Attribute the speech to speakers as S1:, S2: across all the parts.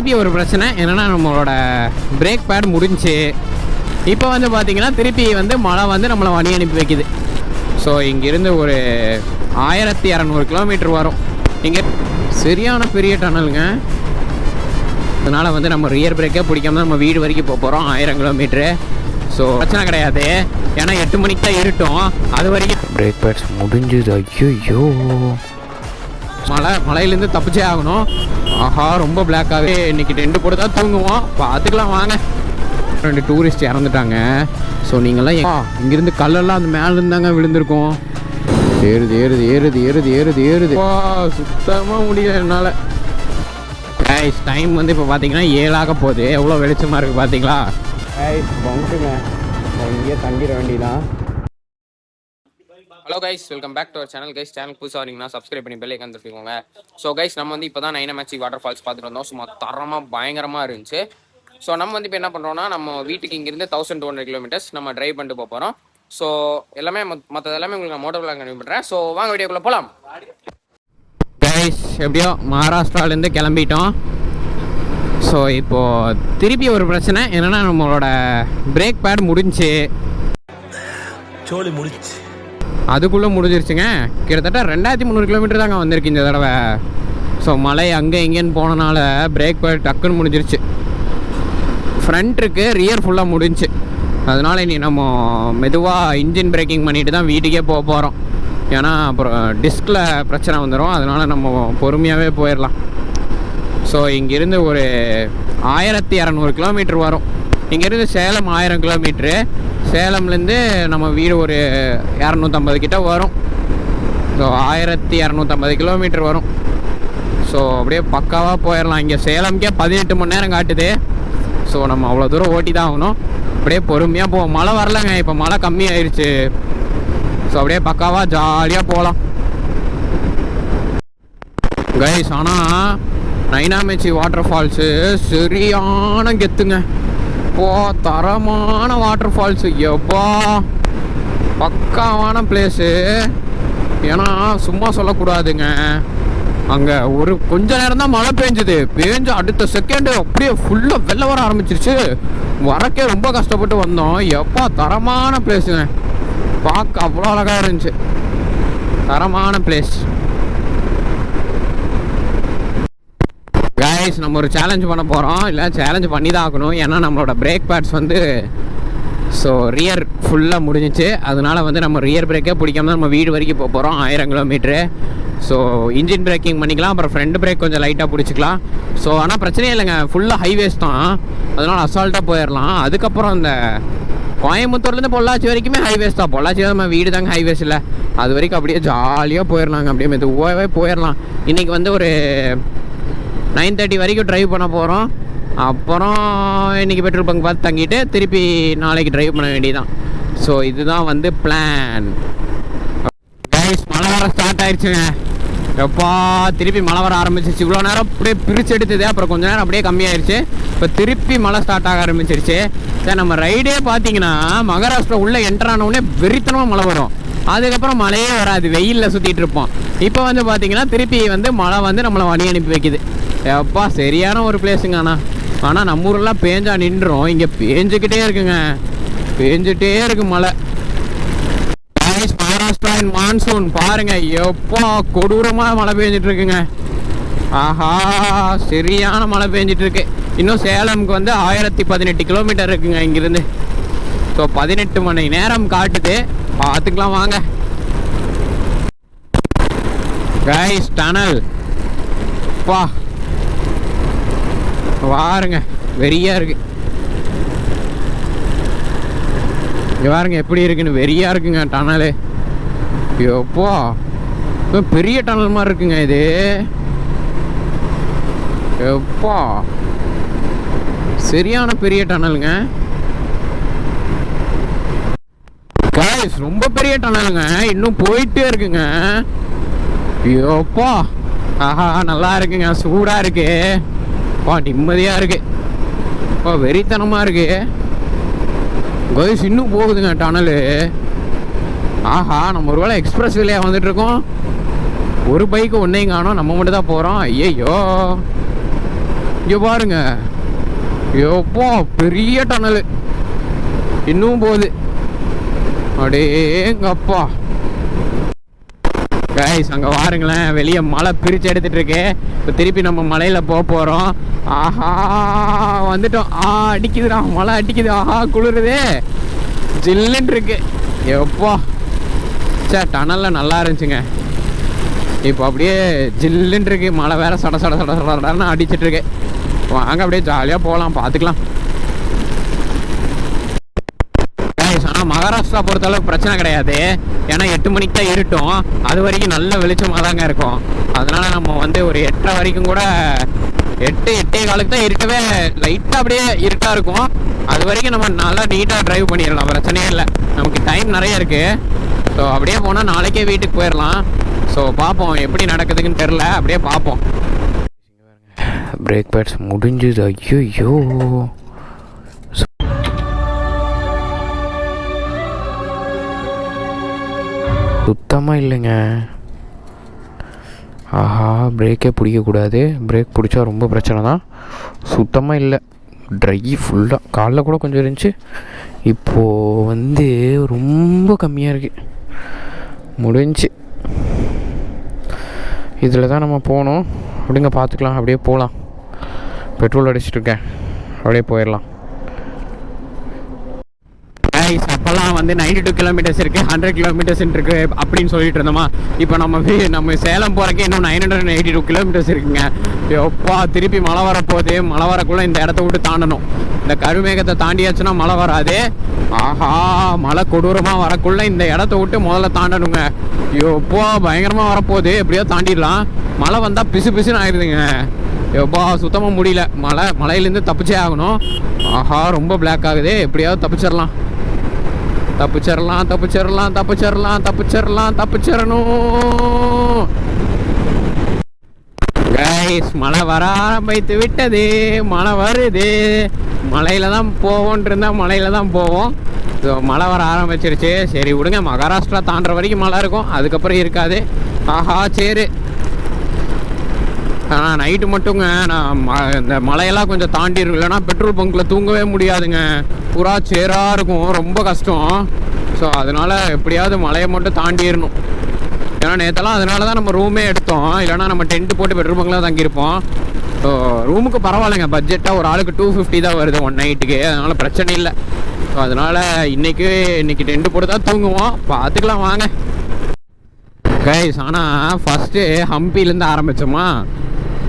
S1: திருப்பி ஒரு பிரச்சனை என்னென்னா நம்மளோட பிரேக் பேட் முடிஞ்சு இப்போ வந்து பார்த்திங்கன்னா திருப்பி வந்து மழை வந்து நம்மளை வழி அனுப்பி வைக்குது. ஸோ இங்கேருந்து ஒரு 1200 கிலோமீட்டர் வரும். இங்கே சரியான பெரிய டனலுங்க. அதனால் வந்து நம்ம ரியர் பிரேக்கே பிடிக்காம நம்ம வீடு வரைக்கும் போக போகிறோம் 1000 கிலோமீட்ரு. ஸோ பிரச்சனை கிடையாது, ஏன்னா 8 மணிக்கு தான் இருட்டும். அது வரைக்கும்
S2: பிரேக் பேட்ஸ் முடிஞ்சுது. ஐயோ
S1: மழையிலேருந்து தப்பிச்சே ஆகணும். ஆஹா ரொம்ப பிளாக்காகவே இன்றைக்கி 2 கூட தான் தூங்குவோம். பார்த்துக்கலாம் வாங்க. 2 டூரிஸ்ட் இறந்துட்டாங்க. ஸோ நீங்கள்லாம் இங்கேருந்து கல்லெல்லாம் அந்த மேலே இருந்தாங்க விழுந்திருக்கோம். ஏறுது ஏறுது ஏறுது ஏறுது ஏறுது ஏறுது. சுத்தமாக முடியல என்னால். கைஸ் டைம் வந்து இப்போ பார்த்தீங்கன்னா 7 ஆக போகுது. எவ்வளோ வெளிச்சமாக இருக்குது பார்த்தீங்களா? கைஸ் பங்குங்க, இங்கேயே தங்கிட வேண்டியதான். Hello guys, welcome back to our channel. Guys channel புதுசாக வரீங்கன்னா சப்ஸ்கிரைப் பண்ணி பெல் ஐக்கான் தட்டிக்கோங்க. ஸோ கைஸ் நம்ம வந்து இப்போ தான் நைனாமேச்சி வாட்டர் ஃபால்ஸ் பார்த்துட்டு வந்தோம். சும்மா தரமாக பயங்கரமாக இருந்துச்சு. ஸோ நம்ம வந்து இப்போ என்ன பண்ணுறோம்னா, நம்ம வீட்டுக்கு இங்கேருந்து 1200 கிலோமீட்டர்ஸ் நம்ம ட்ரைவ் பண்ணிட்டு போக போகிறோம். ஸோ எல்லாமே மற்றது எல்லாமே உங்களுக்கு நான் மோட்டோ விளாக் கண்டிப்பாக பண்ணுறேன். ஸோ வாங்க வீடியோக்குள்ளே போகலாம். கைஸ் எப்படியோ மகாராஷ்டிராலேருந்து கிளம்பிட்டோம். ஸோ இப்போது திருப்பி ஒரு பிரச்சனை என்னென்னா நம்மளோட பிரேக் பேட் முடிஞ்சு அதுக்குள்ளே முடிஞ்சிருச்சுங்க. கிட்டத்தட்ட 2300 கிலோமீட்டர் தாங்க வந்திருக்கு இந்த தடவை. ஸோ மழை அங்கே இங்கேன்னு போனனால பிரேக் பேட் டக்குன்னு முடிஞ்சிருச்சு. ஃப்ரண்ட் இருக்கு, ரியர் ஃபுல்லாக முடிஞ்சு. அதனால் இனி நம்ம மெதுவாக இன்ஜின் பிரேக்கிங் பண்ணிட்டு தான் வீட்டுக்கே போக போகிறோம். ஏன்னா அப்புறம் டிஸ்கில் பிரச்சனை வந்துடும். அதனால் நம்ம பொறுமையாகவே போயிடலாம். ஸோ இங்கேருந்து ஒரு 1200 கிலோமீட்டர் வரும். இங்கேருந்து சேலம் 1000 கிலோமீட்ரு. சேலம்லேருந்து நம்ம வீடு ஒரு 250 கிட்ட வரும். ஸோ 1250 கிலோமீட்டர் வரும். ஸோ அப்படியே பக்காவாக போயிடலாம். இங்கே சேலம்க்கே 18 மணி நேரம் காட்டுது. ஸோ நம்ம அவ்வளோ தூரம் ஓட்டி தான் ஆகணும். அப்படியே பொறுமையாக போவோம். மழை வரலங்க, இப்போ மழை கம்மியாயிருச்சு. ஸோ அப்படியே பக்காவாக ஜாலியாக போகலாம் கைஸ். ஆனால் நைனாமேச்சி வாட்டர் ஃபால்ஸு சரியான கெத்துங்க. தரமான வாட்டர் ஃபால்ஸு, எப்பா பக்காவான பிளேஸு. ஏன்னா சும்மா சொல்லக்கூடாதுங்க, அங்கே ஒரு கொஞ்ச நேரம் தான் மழை பெஞ்சுது. பெஞ்சு அடுத்த செகண்டு அப்படியே ஃபுல்லாக வெள்ளை வர ஆரம்பிச்சிருச்சு. வரக்கே ரொம்ப கஷ்டப்பட்டு வந்தோம். எப்பா தரமான பிளேஸுங்க, பார்க்க அவ்வளோ அழகாக இருந்துச்சு. தரமான பிளேஸ் கைஸ். நம்ம ஒரு சேலஞ்ச் பண்ண போகிறோம். இல்லை சேலஞ்ச் பண்ணி தான் ஆகணும். ஏன்னா நம்மளோட பிரேக் பேட்ஸ் வந்து ஸோ ரியர் ஃபுல்லாக முடிஞ்சிச்சு. அதனால வந்து நம்ம ரியர் பிரேக்கே பிடிக்காம நம்ம வீடு வரைக்கும் போக போகிறோம் 1000 கிலோமீட்ரு. ஸோ இன்ஜின் பிரேக்கிங் பண்ணிக்கலாம், அப்புறம் ஃப்ரண்ட் பிரேக் கொஞ்சம் லைட்டாக பிடிச்சிக்கலாம். ஸோ ஆனால் பிரச்சனையே இல்லைங்க, ஃபுல்லாக ஹைவேஸ் தான். அதனால் அசால்ட்டாக போயிடலாம். அதுக்கப்புறம் இந்த கோயம்புத்தூர்லேருந்து பொள்ளாச்சி வரைக்குமே ஹைவேஸ் தான். பொள்ளாச்சி தான் நம்ம வீடு தாங்க ஹைவேஸ் இல்லை. அது வரைக்கும் அப்படியே ஜாலியாக போயிடலாங்க. அப்படியே மெதுவாகவே போயிடலாம். இன்றைக்கி வந்து ஒரு 9:30 வரைக்கும் ட்ரைவ் பண்ண போகிறோம். அப்புறம் இன்றைக்கி பெட்ரோல் பங்க் பார்த்து தங்கிட்டு திருப்பி நாளைக்கு ட்ரைவ் பண்ண வேண்டியதான். ஸோ இதுதான் வந்து பிளான் கைஸ். மழை வர ஸ்டார்ட் ஆயிடுச்சுங்க. எப்பா திருப்பி மழை வர ஆரம்பிச்சிருச்சு. இவ்வளோ நேரம் அப்படியே பிரித்து எடுத்தது, அப்புறம் கொஞ்சம் நேரம் அப்படியே கம்மியாயிருச்சு. இப்போ திருப்பி மழை ஸ்டார்ட் ஆக ஆரம்பிச்சிருச்சு. சரி, நம்ம ரைடே பார்த்தீங்கன்னா மகாராஷ்டிரா உள்ளே என்ட்ரானவுடனே வெறித்தனமாக மழை வரும். அதுக்கப்புறம் மழையே வராது, வெயிலில் சுற்றிட்டு இருப்போம். இப்போ வந்து பார்த்தீங்கன்னா திருப்பி வந்து மழை வந்து நம்மளை வழி அனுப்பி வைக்குது. எப்பா சரியான ஒரு பிளேஸுங்க. ஆனால் நம்ம ஊரெல்லாம் பேஞ்சா நின்றோம். இங்கே பேஞ்சுக்கிட்டே இருக்குங்க, பேஞ்சிட்டே இருக்கு மழை. மகாராஷ்டிரா இன் மான்சூன் பாருங்க, எப்பா கொடூரமாக மழை பெஞ்சிட்டு இருக்குங்க. ஆஹா சரியான மழை பெஞ்சிட்டு இருக்கு. இன்னும் சேலமுக்கு வந்து 1018 கிலோமீட்டர் இருக்குங்க இங்கிருந்து. ஸோ 18 மணி நேரம் காட்டுது. பார்த்துக்கலாம் வாங்க கைஸ். டனல் பா பாருங்க, வெறியா இருக்கு. இங்கே பாருங்க எப்படி இருக்குன்னு, வெறியா இருக்குங்க டனலு. எப்பா பெரிய டனல் மாதிரி இருக்குங்க இது. எப்பா சரியான பெரிய டனலுங்க கைஸ். ரொம்ப பெரிய டனலுங்க, இன்னும் போயிட்டே இருக்குங்க. எப்பா ஆஹா நல்லா இருக்குங்க, சூடாக இருக்கு. நிம்மதியாக இருக்கு. வெறித்தனமாக இருக்கு கைஸ். இன்னும் போகுதுங்க டனலு. ஆஹா நம்ம ஒரு வேளை எக்ஸ்பிரஸ் வேலையாக வந்துட்டு இருக்கோம். ஒரு பைக்கு ஒன்றையும் காணோம், நம்ம மட்டும் தான் போகிறோம். ஐயோ இங்கே பாருங்க, எப்போ பெரிய டனல் இன்னும் போகுது. அடேங்கப்பா கைஸ், அங்கே பாருங்களேன், வெளியே மழை பிரித்து எடுத்துட்டு இருக்கு. இப்போ திருப்பி நம்ம மலையில் போக போகிறோம். ஆஹா வந்துட்டோம். அடிக்குதுடா, மழை அடிக்குது. ஆஹா குளிருதே, ஜில்லுன்னு இருக்கு. எப்போ டனலில் நல்லா இருந்துச்சுங்க. இப்போ அப்படியே ஜில்லுன்னு இருக்கு. மழை வேற சட சட சட சடன்னு அடிச்சிட்டு இருக்கு. வாங்க அப்படியே ஜாலியாக போகலாம், பார்த்துக்கலாம். ஆனால் மகாராஷ்டிரா பொறுத்தளவுக்கு பிரச்சனை கிடையாது. ஏன்னா 8 மணிக்கு தான் இருட்டும். அது வரைக்கும் நல்ல வெளிச்சமாக தாங்க இருக்கும். அதனால நம்ம வந்து ஒரு 8:30 வரைக்கும் கூட 8:15 தான் இருக்கவே லைட்டாக அப்படியே இருட்டாக இருக்கும். அது வரைக்கும் நம்ம நல்லா நீட்டாக ட்ரைவ் பண்ணிடலாம், பிரச்சனையே இல்லை. நமக்கு டைம் நிறைய இருக்குது. ஸோ அப்படியே போனால் நாளைக்கே வீட்டுக்கு போயிடலாம். ஸோ பார்ப்போம் எப்படி நடக்குதுன்னு தெரில, அப்படியே பார்ப்போம்.
S2: பிரேக் பேட்ஸ் முடிஞ்சுது. ஐயோ சுத்தமாக இல்லைங்க. ஆஹா, பிரேக்கே பிடிக்கக்கூடாது. பிரேக் பிடிச்சா ரொம்ப பிரச்சனை தான். சுத்தமாக இல்லை, ட்ரை ஃபுல்லாக. காலைல கூட கொஞ்சம் இருந்துச்சு, இப்போது வந்து ரொம்ப கம்மியாக இருக்குது. முடிஞ்சு இதில் தான் நம்ம போகணும். அப்படிங்க பார்த்துக்கலாம், அப்படியே போகலாம். பெட்ரோல் அடிச்சிட்ருக்கேன், அப்படியே போயிடலாம்.
S1: அப்போல்லாம் வந்து 92 கிலோமீட்டர்ஸ் இருக்குது, 100 கிலோமீட்டர்ஸ் இருக்குது அப்படின்னு சொல்லிட்டு இருந்தோமா. இப்போ நம்ம சேலம் போகிறக்கே இன்னும் 982 கிலோமீட்டர்ஸ் இருக்குங்க. எப்பா திருப்பி மழை வரப்போகுது. மழை வரக்குள்ளே இந்த இடத்த விட்டு தாண்டணும். இந்த கருமேகத்தை தாண்டியாச்சுன்னா மழை வராது. ஆஹா, மழை கொடூரமாக வரக்குள்ளே இந்த இடத்த விட்டு முதல்ல தாண்டணுங்க. எப்போ பயங்கரமாக வரப்போகுது. எப்படியோ தாண்டிடலாம். மழை வந்தால் பிசு பிசுன்னு ஆயிடுதுங்க. எப்பா சுத்தமாக முடியல. மழையிலேருந்து தப்பிச்சே ஆகணும். ஆஹா, ரொம்ப பிளாக் ஆகுது. எப்படியாவது தப்பிச்சிடலாம், தப்பிச்சிடணும். கைஸ், மழை வர ஆரம்பித்து விட்டது. மழை வருது. மழையில தான் போவோன்ட்டு இருந்தால் மழையில தான் போவோம். ஸோ மழை வர ஆரம்பிச்சிருச்சு. சரி விடுங்க, மகாராஷ்டிரா தாண்டுற வரைக்கும் மழை இருக்கும், அதுக்கப்புறம் இருக்காது. ஆஹா சரி. ஆனால் நைட்டு மட்டுங்க நான் இந்த மழையெல்லாம் கொஞ்சம் தாண்டிடும். இல்லைனா பெட்ரோல் பங்க்கில் தூங்கவே முடியாதுங்க. புறா சேராக இருக்கும், ரொம்ப கஷ்டம். ஸோ அதனால் எப்படியாவது மழையை மட்டும் தாண்டிடணும். ஏன்னா நேற்றெல்லாம் அதனால தான் நம்ம ரூமே எடுத்தோம். இல்லைனா நம்ம டென்ட்டு போட்டு பெட்ரோல் பங்கில் தங்கியிருப்போம். ஸோ ரூமுக்கு பரவாயில்லைங்க, பட்ஜெட்டாக ஒரு ஆளுக்கு 250 தான் வருது 1 நைட்டுக்கு. அதனால் பிரச்சனை இல்லை. ஸோ அதனால் இன்றைக்கி டென்ட்டு போட்டு தான் தூங்குவோம். பார்த்துக்கலாம் வாங்க கைஸ். ஆனால் ஃபஸ்ட்டு ஹம்பிலேருந்து ஆரம்பித்தோமா.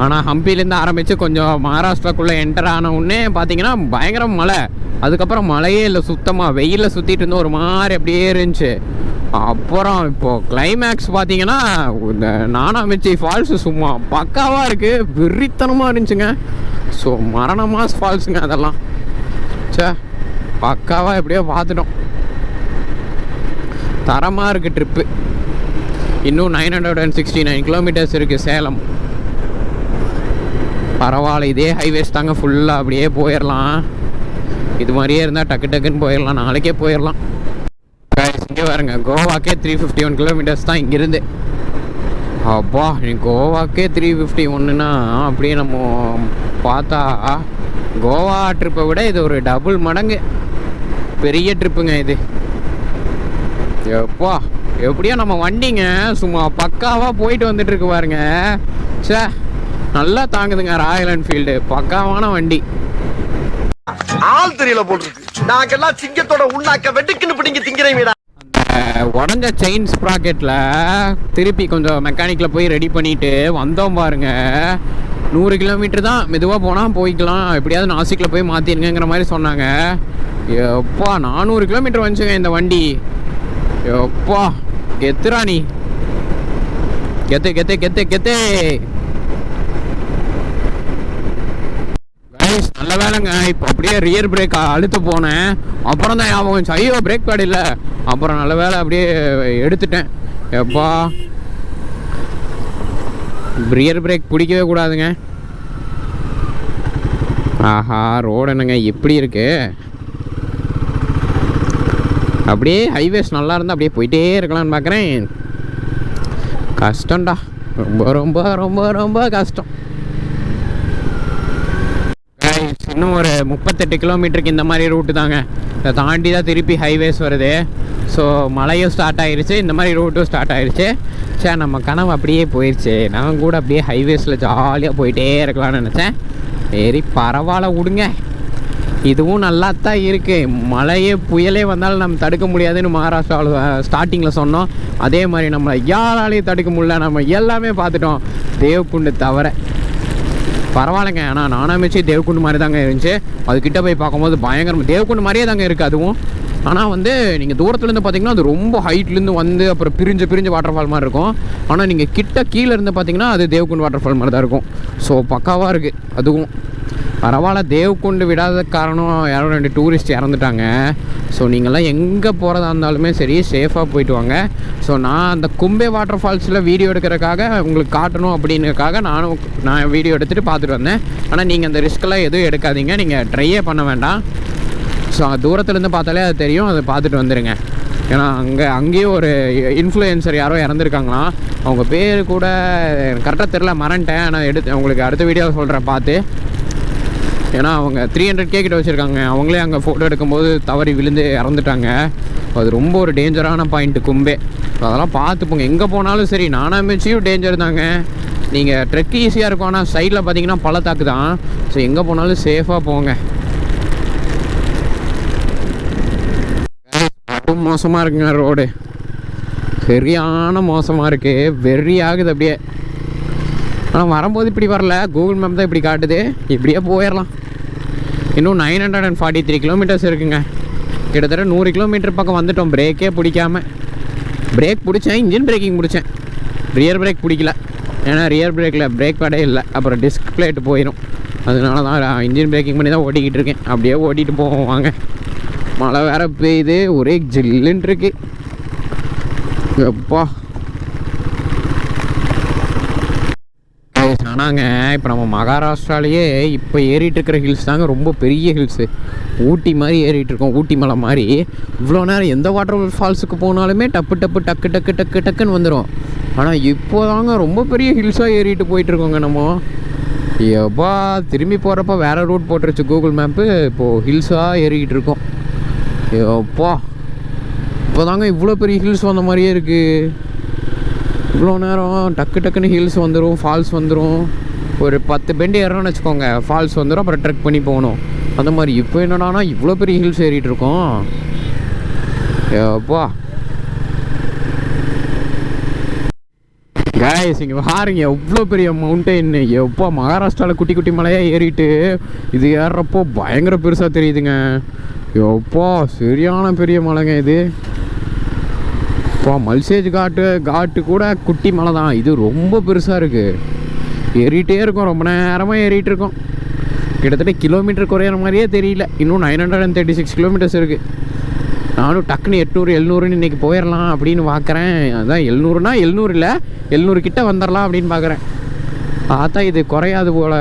S1: ஆனால் ஹம்பிலேருந்து ஆரம்பித்து கொஞ்சம் மகாராஷ்டிராக்குள்ளே என்டர் ஆன உடனே பார்த்தீங்கன்னா பயங்கர மழை. அதுக்கப்புறம் மழையே இல்லை, சுத்தமாக வெயிலில் சுற்றிட்டு இருந்தோம். ஒரு மாதிரி அப்படியே இருந்துச்சு. அப்புறம் இப்போது கிளைமேக்ஸ் பார்த்தீங்கன்னா இந்த நானாமிச்சி ஃபால்ஸு சும்மா பக்காவாக இருக்குது. வெறித்தனமாக இருந்துச்சுங்க. ஸோ மரணமாஸ் ஃபால்ஸுங்க அதெல்லாம். பக்காவாக எப்படியோ பார்த்துட்டோம். தரமாக இருக்குது ட்ரிப்பு. இன்னும் 969 கிலோமீட்டர்ஸ் இருக்குது சேலம். பரவாயில்ல, இதே ஹைவேஸ் தாங்க ஃபுல்லாக. அப்படியே போயிடலாம். இது மாதிரியே இருந்தால் டக்கு டக்குன்னு போயிடலாம், நாளைக்கே போயிடலாம். இங்கே பாருங்க, கோவாக்கே 351 கிலோமீட்டர்ஸ் தான் இங்கேருந்து. அப்பா, கோவாக்கே 351ன்னா அப்படியே நம்ம பார்த்தா கோவா ட்ரிப்பை விட இது ஒரு டபுள் மடங்கு பெரிய ட்ரிப்புங்க இது. எப்பா எப்படியோ நம்ம வண்டிங்க சும்மா பக்காவாக போயிட்டு வந்துட்டு இருக்கு பாருங்க. நல்லா தாங்குதுங்க. ராயல் என்ஃபீல்டு பக்காவான வண்டி.
S3: ஆள் தெரியல போட்டுருக்கு. நாங்கெல்லாம் சிங்கத்தோட உண்ணாக்க வெட்டுக்குன்னு பிடிங்க திங்கிறீங்கடா.
S1: உடஞ்ச செயின் ஸ்ப்ராக்கெட்டில் திருப்பி கொஞ்சம் மெக்கானிக்கில் போய் ரெடி பண்ணிட்டு வந்தோம் பாருங்க. 100 கிலோமீட்டர் தான், மெதுவாக போனால் போய்க்கலாம், எப்படியாவது நாசிக்கில் போய் மாற்றிருங்கிற மாதிரி சொன்னாங்க. எப்பா 400 கிலோமீட்டர் வந்துச்சுங்க இந்த வண்டி. எப்பா கெத்துரா நீ, கெத்து கெத்து கெத்து கெத்து. நல்ல வேலைங்க, இப்போ அப்படியே ரியர் பிரேக் அழுத்த போனேன். அப்புறம் தான் ஞாபகம், ஐயோ பிரேக் பேட் இல்லை. அப்புறம் நல்ல வேலை அப்படியே எடுத்துட்டேன். எப்பா ரியர் பிரேக் பிடிக்கவே கூடாதுங்க. ஆஹா, ரோடு என்னங்க எப்படி இருக்கு. அப்படியே ஹைவேஸ் நல்லா இருந்தால் அப்படியே போயிட்டே இருக்கலாம்னு பார்க்குறேன். கஷ்டம்டா, ரொம்ப ரொம்ப ரொம்ப ரொம்ப கஷ்டம். இன்னும் ஒரு 38 கிலோமீட்டருக்கு இந்த மாதிரி ரூட்டு தாங்க. இதை தாண்டி தான் திருப்பி ஹைவேஸ் வருது. ஸோ மழையும் ஸ்டார்ட் ஆகிருச்சு, இந்த மாதிரி ரூட்டும் ஸ்டார்ட் ஆகிருச்சு. சரி, நம்ம கனவு அப்படியே போயிடுச்சு. நான் கூட அப்படியே ஹைவேஸில் ஜாலியாக போயிட்டே இருக்கலாம்னு நினச்சேன். சரி பரவாயில்ல விடுங்க, இதுவும் நல்லா தான் இருக்குது. மழையே புயலே வந்தாலும் நம்ம தடுக்க முடியாதுன்னு மகாராஷ்டிராவில் ஸ்டார்டிங்கில் சொன்னோம். அதே மாதிரி நம்மளை யாராலையும் தடுக்க முடியல. நம்ம எல்லாமே பார்த்துட்டோம் தேவக்குண்டு தவிர. பரவாயில்லைங்க. ஆனால் நானாமிச்சு தேவக்குண்டு மாதிரி தாங்க இருந்துச்சு. அதுக்கிட்ட போய் பார்க்கும்போது பயங்கரம் தேவக்குண்டு மாதிரியே தாங்க இருக்குது அதுவும். ஆனால் வந்து நீங்கள் தூரத்துலேருந்து பார்த்தீங்கன்னா அது ரொம்ப ஹைட்லேருந்து வந்து அப்புறம் பிரிஞ்சு வாட்டர் ஃபால் மாதிரி இருக்கும். ஆனால் நீங்கள் கீழே இருந்து பார்த்தீங்கன்னா அது தேவக்குண்டு வாட்டர் ஃபால் மாதிரி தான் இருக்கும். ஸோ பக்காவாக இருக்குது அதுவும். பரவாயில்ல, தேவக்குண்டு விடாத காரணம் யாரோ 2 டூரிஸ்ட் இறந்துட்டாங்க. ஸோ நீங்கள்லாம் எங்கே போகிறதா இருந்தாலுமே சரி சேஃபாக போயிட்டு வாங்க. ஸோ நான் அந்த கும்பே வாட்டர் ஃபால்ஸில் வீடியோ எடுக்கிறதுக்காக உங்களுக்கு காட்டணும் அப்படின்றதுக்காக நான் வீடியோ எடுத்துகிட்டு பார்த்துட்டு வந்தேன். ஆனால் நீங்கள் அந்த ரிஸ்க்கெல்லாம் எதுவும் எடுக்காதீங்க, நீங்கள் ட்ரையே பண்ண வேண்டாம். ஸோ தூரத்துலேருந்து பார்த்தாலே அது தெரியும், அதை பார்த்துட்டு வந்துடுங்க. ஏன்னா அங்கேயும் ஒரு இன்ஃப்ளூயன்சர் யாரோ இறந்துருக்காங்களாம். அவங்க பேர் கூட கரெக்டாக தெரில, மறந்துட்டேன். நான் உங்களுக்கு அடுத்த வீடியோவில் சொல்கிறேன் பார்த்து. ஏன்னா அவங்க 300K கிட்ட வச்சுருக்காங்க. அவங்களே அங்கே ஃபோட்டோ எடுக்கும்போது தவறி விழுந்து இறந்துட்டாங்க. அது ரொம்ப ஒரு டேஞ்சரான பாயிண்ட்டு கும்பே. ஸோ அதெல்லாம் பார்த்து போங்க. எங்கே போனாலும் சரி, நானாமிச்சியும் டேஞ்சர் தாங்க. நீங்கள் ட்ரெக் ஈஸியாக இருக்கும், ஆனால் சைடில் பார்த்தீங்கன்னா பள்ளத்தாக்கு தான். ஸோ எங்கே போனாலும் சேஃபாக போங்க. ரொம்ப மோசமாக இருக்குங்க ரோடு, சரியான மோசமாக இருக்குது. வெறி ஆகுது அப்படியே. ஆனால் வரும்போது இப்படி வரல, கூகுள் மேப் தான் இப்படி காட்டுது. இப்படியே போயிடலாம். இன்னும் 943 கிலோமீட்டர்ஸ் இருக்குங்க. கிட்டத்தட்ட 100 கிலோமீட்டர் பக்கம் வந்துட்டோம். பிரேக்கே பிடிக்காமல். பிரேக் பிடிச்சேன், இன்ஜின் பிரேக்கிங் பிடிச்சேன், ரியர் பிரேக் பிடிக்கல. ஏன்னா ரியர் பிரேக்கில் பிரேக் பேடே இல்லை, அப்புறம் டிஸ்க் பிளேட்டு போயிடும். அதனால தான் இன்ஜின் பிரேக்கிங் பண்ணி தான் ஓட்டிக்கிட்டு இருக்கேன். அப்படியே ஓட்டிகிட்டு போவோம் வாங்க. மழை வேறு பெய்யுது, ஒரே ஜில்லுன்னு இருக்கு. எப்பா ஆனாங்க இப்போ நம்ம மகாராஷ்டிராலேயே இப்போ ஏறிட்டு இருக்கிற ஹில்ஸ் தாங்க ரொம்ப பெரிய ஹில்ஸு. ஊட்டி மாதிரி ஏறிட்டு இருக்கோம், ஊட்டி மலை மாதிரி. இவ்வளோ நேரம் எந்த வாட்டர் ஃபால்ஸுக்கு போனாலுமே டக்குன்னு வந்துடும். ஆனால் இப்போ தாங்க ரொம்ப பெரிய ஹில்ஸாக ஏறிட்டு போயிட்டுருக்கோங்க நம்ம. எப்பா திரும்பி போகிறப்ப வேறு ரூட் போட்டுருச்சு கூகுள் மேப்பு. இப்போது ஹில்ஸாக ஏறிக்கிட்டு இருக்கோம். எப்பா இப்போ தாங்க இவ்வளோ பெரிய ஹில்ஸ் வந்த மாதிரியே இருக்குது. இவ்வளோ நேரம் டக்குன்னு ஹில்ஸ் வந்துடும், ஃபால்ஸ் வந்துடும். ஒரு 10 பெண்டு ஏறணும்னு வச்சுக்கோங்க, ஃபால்ஸ் வந்துடும், அப்புறம் ட்ரெக் பண்ணி போகணும். அந்த மாதிரி இப்போ என்னடானா இவ்வளோ பெரிய ஹில்ஸ் ஏறிட்டு இருக்கோம். எப்பா கைஸ் இங்கே பாருங்க, எவ்வளோ பெரிய மவுண்டெயின். எப்பா மகாராஷ்டிராவில் குட்டி மலையாக ஏறிட்டு இது ஏறுறப்போ பயங்கர பெருசாக தெரியுதுங்க. எப்பா சரியான பெரிய மலைங்க இது. இப்போ மல்சேஜ் காட்டு கூட குட்டி மலை தான், இது ரொம்ப பெருசாக இருக்குது. ஏறிட்டே இருக்கோம், ரொம்ப நேரமாக ஏறிட்டு இருக்கோம். கிட்டத்தட்ட கிலோமீட்டர் குறையிற மாதிரியே தெரியல. இன்னும் 936 கிலோமீட்டர்ஸ் இருக்குது. நானும் டக்குன்னு 800 700ன்னு இன்றைக்கி போயிடலாம் அப்படின்னு பார்க்குறேன். அதான் 700னா 700 இல்லை, 700 கிட்ட வந்துடலாம் அப்படின்னு பார்க்குறேன். பார்த்தா இது குறையாது போல்.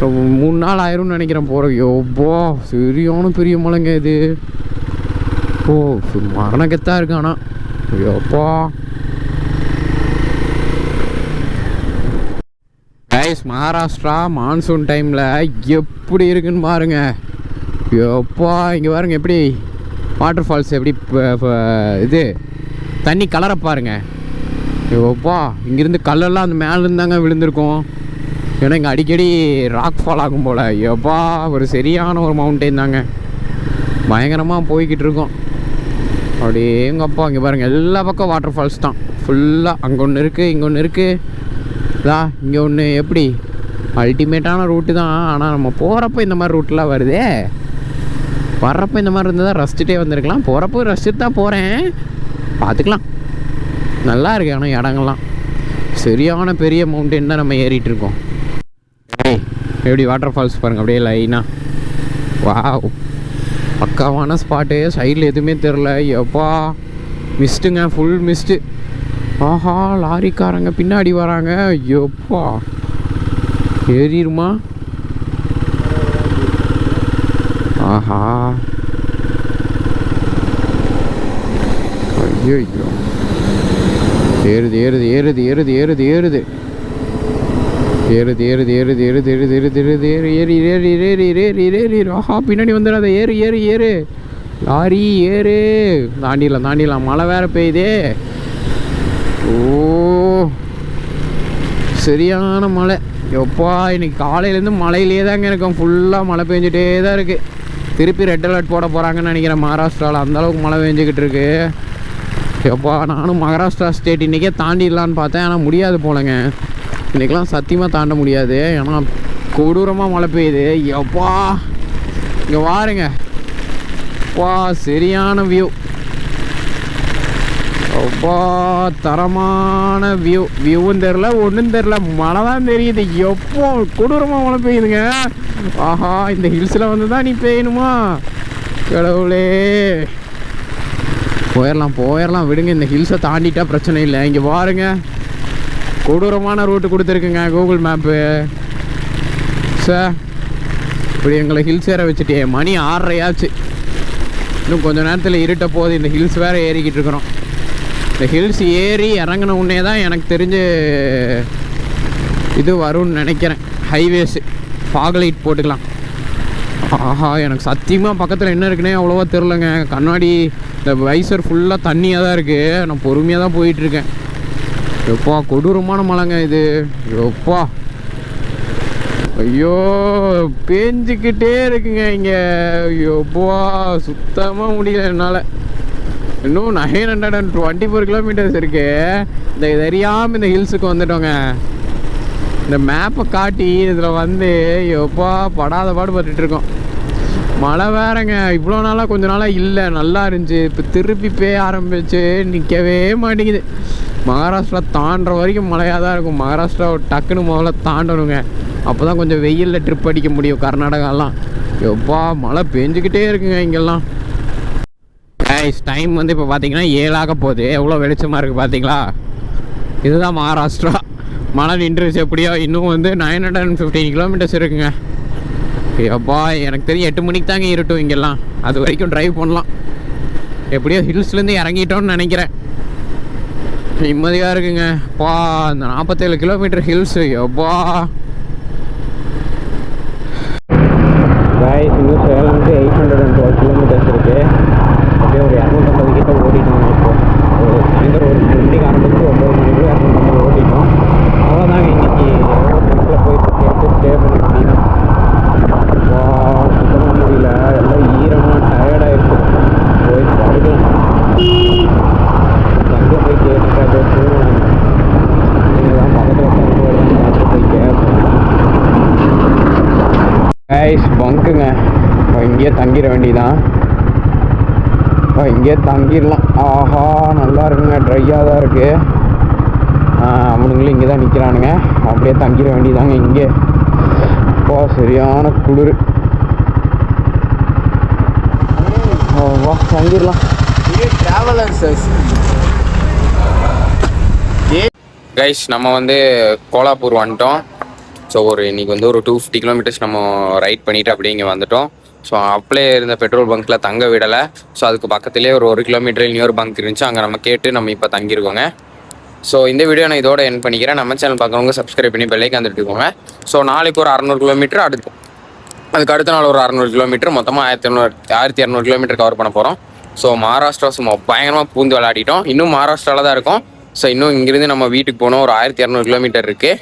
S1: 3 நாள் ஆயிரும்னு நினைக்கிறேன் போகிறோம். யோப்போ சரியான பெரிய மலைங்க இது. ஓ மரணக்கத்தாக இருக்கு. ஆனால் யோப்பா கைஸ் மகாராஷ்டிரா மான்சூன் டைமில் எப்படி இருக்குன்னு பாருங்க. யோப்பா இங்கே பாருங்க எப்படி வாட்டர் ஃபால்ஸ் எப்படி இது தண்ணி கலரை பாருங்க. யோப்பா இங்கேருந்து கல்லெல்லாம் அந்த மேலேருந்து தாங்க விழுந்திருக்கும். ஏன்னா இங்கே அடிக்கடி ராக் ஃபால் ஆகும் போல். யோப்பா ஒரு சரியான ஒரு மவுண்டெயின் தாங்க, பயங்கரமாக போய்கிட்டு இருக்கோம். அப்படியே எங்கப்பா இங்கே பாருங்கள், எல்லா பக்கம் வாட்டர் ஃபால்ஸ் தான் ஃபுல்லாக. அங்கே ஒன்று இருக்குது, இங்கே ஒன்று இருக்குது, இங்கே ஒன்று. எப்படி அல்டிமேட்டான ரூட்டு தான். ஆனால் நம்ம போகிறப்ப இந்த மாதிரி ரூட்லாம் வருதே. வர்றப்போ இந்த மாதிரி இருந்தால் தான் ரசிச்சுட்டே வந்திருக்கலாம். போகிறப்போ ரசிச்சுட்டு தான் போகிறேன், பார்த்துக்கலாம். நல்லா இருக்கு. ஆனால் இடங்கள்லாம் சரியான பெரிய மவுண்டெயின் தான் நம்ம ஏறிட்டு இருக்கோம். எப்படி வாட்டர் ஃபால்ஸ் பாருங்கள் அப்படியே லைனாக. வாவ் பக்காவான ஸ்பாட்டு. சைடில் எதுவுமே தெரில. எப்பா மிஸ்ட்டுங்க, ஃபுல் மிஸ்ட்டு. ஆஹா லாரிக்காரங்க பின்னாடி வராங்க. எப்பா ஏறிடுமா? ஆஹா ஐயோ ஏறுது ஏறுது ஏறுது ஏறுது ஏறுது ஏறுது. ஏறுது ஏறுது ஏறுது ஏறுது ஏறுது ஏறுது ஏறுது ஏறு ஏறி ஏறி ஏறி ஏறி ஏறி ஏறி ஆஹா பின்னாடி வந்துடாத ஏறு ஏறு ஏறு லாரி ஏறு. தாண்டிடலாம் மழை வேற பெய்யுதே. ஓ சரியான மழை எப்பா. இன்னைக்கு காலையிலேருந்து மழையிலே தாங்க இருக்கும். ஃபுல்லாக மழை பெஞ்சிட்டே தான் இருக்குது. திருப்பி ரெட் அலர்ட் போட போகிறாங்கன்னு நினைக்கிறேன் மகாராஷ்டிராவில். அந்தளவுக்கு மழை பெஞ்சிக்கிட்டு இருக்கு. எப்பா நானும் மகாராஷ்டிரா ஸ்டேட் இன்றைக்கே தாண்டிடலான்னு பார்த்தேன். ஆனால் முடியாது போலங்க. இன்றைக்கெலாம் சத்தியமாக தாண்ட முடியாது. ஏன்னா கொடூரமாக மழை பெய்யுது. எப்பா இங்கே வாருங்க. அப்பா சரியான வியூ. அப்பா தரமான வியூவும் தெரில ஒன்றும் தெரில. மழை தான் தெரியுது. எப்போ கொடூரமாக மழை பெய்யுதுங்க. ஆஹா இந்த ஹில்ஸில் வந்து தான் நீ பெய்யணுமா கடவுளே. போயிடலாம் விடுங்க. இந்த ஹில்ஸை தாண்டிட்டா பிரச்சனை இல்லை. இங்கே பாருங்க கொடூரமான ரூட்டு கொடுத்துருக்குங்க கூகுள் மேப்பு. சார் இப்படி எங்களை ஹில்ஸ் ஏற வச்சுட்டே. மணி 6:30 இன்னும் கொஞ்சம் நேரத்தில் இருட்ட போகுது. இந்த ஹில்ஸ் வேறு ஏறிக்கிட்டு இருக்கிறோம். இந்த ஹில்ஸ் ஏறி இறங்கின உடனே தான் எனக்கு தெரிஞ்சு இது வரும்னு நினைக்கிறேன். ஹைவேஸு ஃபாக் லைட் போட்டுக்கலாம். ஆஹா எனக்கு சத்தியமாக பக்கத்தில் என்ன இருக்குன்னே அவ்வளோவா தெரிலங்க. கண்ணாடி இந்த வைசர் ஃபுல்லாக தண்ணியாக தான் இருக்குது. நான் பொறுமையாக தான் போயிட்டுருக்கேன். எப்பா கொடூரமான மழைங்க இது. எப்பா ஐயோ பேஞ்சிக்கிட்டே இருக்குங்க இங்கே. எப்பா சுத்தமாக முடியல என்னால். இன்னும் 924 கிலோமீட்டர்ஸ் இருக்கு. இந்த தெரியாமல் இந்த ஹில்ஸுக்கு வந்துட்டோங்க. இந்த மேப்பை காட்டி இதில் வந்து எப்பா படாத பாடுபட்டுருக்கோம். மழை வேறங்க. இவ்வளோ நாளாக கொஞ்ச நாளாக இல்லை நல்லா இருந்துச்சு. இப்போ திருப்பி பேய ஆரம்பிச்சு நிற்கவே மாட்டேங்குது. மகாராஷ்டிரா தாண்டுற வரைக்கும் மழையாக தான் இருக்கும். மகாராஷ்டிராவை டக்குன்னு முதல்ல தாண்டணுங்க. அப்போ தான் கொஞ்சம் வெயிலில் ட்ரிப் அடிக்க முடியும். கர்நாடகாலாம் எப்பா மழை பெஞ்சிக்கிட்டே இருக்குங்க இங்கெல்லாம். டைம் வந்து இப்போ பார்த்தீங்கன்னா 7 ஆக போகுது. எவ்வளோ வெளிச்சமாக இருக்குது பார்த்தீங்களா. இதுதான் மகாராஷ்டிரா. மழை நின்றுச்சு எப்படியோ. இன்னும் வந்து 915 கிலோமீட்டர்ஸ் இருக்குங்க. எப்பா எனக்கு தெரியும் 8 மணிக்கு தாங்க இருட்டும் இங்கெல்லாம். அது வரைக்கும் ட்ரைவ் பண்ணலாம். எப்படியோ ஹில்ஸ்லேருந்து இறங்கிட்டோன்னு நினைக்கிறேன். நிம்மதியாக இருக்குங்க. அப்பா அந்த 47 கிலோமீட்டர் ஹில்ஸு. எப்பா இன்னும் சேலம்க்கு 812 கிலோமீட்டர்ஸ் இருக்குது. அப்படியே ஒரு 250 கிட்ட ஓடிட்டோம். இப்போ சாயந்தரம் ஒரு 3 மணிக்கு ஆரம்பிச்சு 9 மணிக்குள்ள 250 ஓடிட்டோம். அவ்வளோதாங்க இன்னைக்கு பஸ்ஸில் போயிட்டு கேட்டு ஸ்டே பண்ண முடியும். சுத்தமாக முடியல. எல்லாம் ஈரமாக டயர்டாகிருக்கு. போய் படுக்கலாம். அங்கே போய் கேட்டுட்டு அப்படியே தூங்கலாம். நீங்கள் தான் பக்கத்தில் பார்த்து போய் கேட்போம். பங்குங்க இங்கேயே தங்கிட வேண்டியதான். இங்கேயே தங்கிடலாம். ஆஹா நல்லா இருக்குங்க. ட்ரையாக தான் இருக்குது. அவனுங்களும் இங்கே தான் நிற்கிறானுங்க. அப்படியே தங்கிட வேண்டியதாங்க இங்கே. அப்பா சரியான குளிர். வா தங்கிடலாம். கைஸ் நம்ம வந்து கோலாப்பூர் வந்துட்டோம். ஸோ இன்றைக்கி வந்து ஒரு 250 கிலோமீட்டர்ஸ் நம்ம ரைட் பண்ணிவிட்டு அப்படியே இங்கே வந்துட்டோம். ஸோ அப்படியே இருந்த பெட்ரோல் பங்க்கில் தங்க விடலை. ஸோ அதுக்கு பக்கத்துலேயே ஒரு 1 கிலோமீட்டர் இன்னொரு பங்க் இருந்துச்சு. அங்கே நம்ம கேட்டு நம்ம இப்போ தங்கியிருக்கோங்க. ஸோ இந்த வீடியோ நான் இதோட என் பண்ணிக்கிறேன். நம்ம சேனல் பார்க்குறவங்க சப்ஸ்கிரைப் பண்ணி பெல்லைக்கு வந்துட்டுக்கோங்க. ஸோ நாளைக்கு ஒரு 600 கிலோமீட்டர் அதுக்கு அடுத்த நாள் ஒரு 600 கிலோமீட்டர் மொத்தமாக 1200 கிலோமீட்டர் கவர் பண்ண போகிறோம். ஸோ மகாராஷ்டிரா சும்மா பயங்கரமாக பூந்து விளையாடிட்டோம். இன்னும் மகாராஷ்டிராவில் தான் இருக்கும். ஸோ இன்னும் இங்கேருந்து நம்ம வீட்டுக்கு போனோம். ஒரு 1200 கிலோமீட்டர் இருக்குது.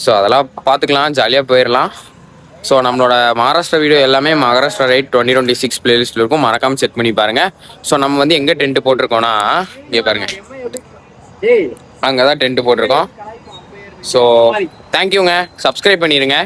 S1: ஸோ அதெல்லாம் பார்த்துக்கலாம். ஜாலியாக போயிடலாம். ஸோ நம்மளோட மகாராஷ்டிரா வீடியோ எல்லாமே மகாராஷ்டிரா ரைட் 2026 பிளேலிஸ்ட்டில் இருக்கும். மறக்காமல் செக் பண்ணி பாருங்கள். ஸோ நம்ம வந்து எங்கே டென்ட்டு போட்டிருக்கோன்னா இங்கே பாருங்கள். அங்கே தான் டென்ட்டு போட்டிருக்கோம். ஸோ தேங்க்யூங்க. சப்ஸ்கிரைப் பண்ணிடுங்க.